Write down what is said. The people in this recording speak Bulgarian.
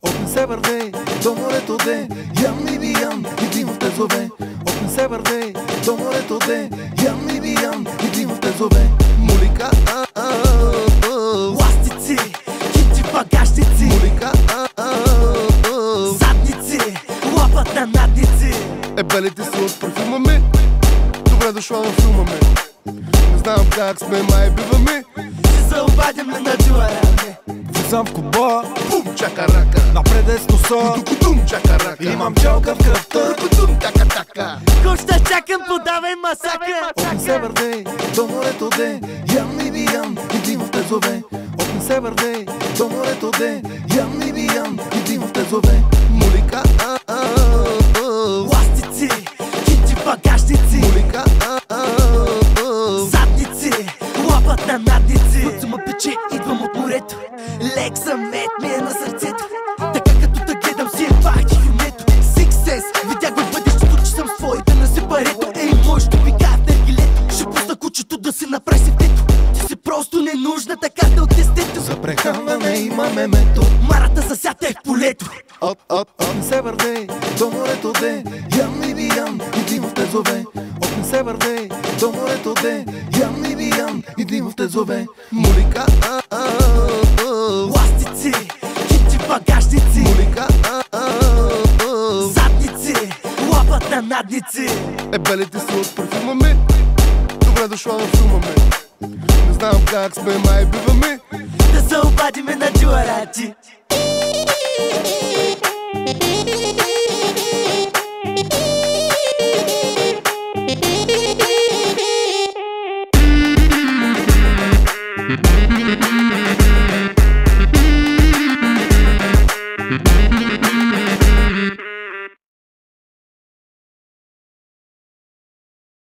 От север до морето де, ям и биям и димов те зове. От север до морето де, ям и биям и димов те зове. Мулика, ластици, хипчи багажници, мулика, задници, лапат на надници. Белите си от парфюма ми, добре дошла във филма ми. Не знам как сме, май биваме. Ще се обадим ли на джуарами? Влизам в куба, Бум чакарака, напред е с носа, дум чакарака, имам челка в кръвта. дум така. Коща чакам, подавай масака. От север до морето де, ям и биям и димов те зове. От север до морето де, ям и биям и димов те зове. Мулика, Ластици, хипчи багажници, мулика, задници, лапат на надници. От ме пече, идвам от морето, лек самет ми е на сърцето. Така като да гледам си едва хилюмето. Сиксес, видях в бъдещето, че съм своите на сепарето. Ей, може да пикаят на гилето, ще пусна кучето да се направи сетето. Ти си просто ненужната карта от тестето. за прехранване имаме метод. Марата засята е в полето. От север до морето де, ям и биям и димов те зове. От север до морето де, ям и биям и димов те зове. Мулика, Ластици, хипчи багажници, мулика, задници, лапат на надници. белите си от парфюма ми, добре дошла във филма ми. Не знам как сме, май биваме. Да се обадиме на джуарати.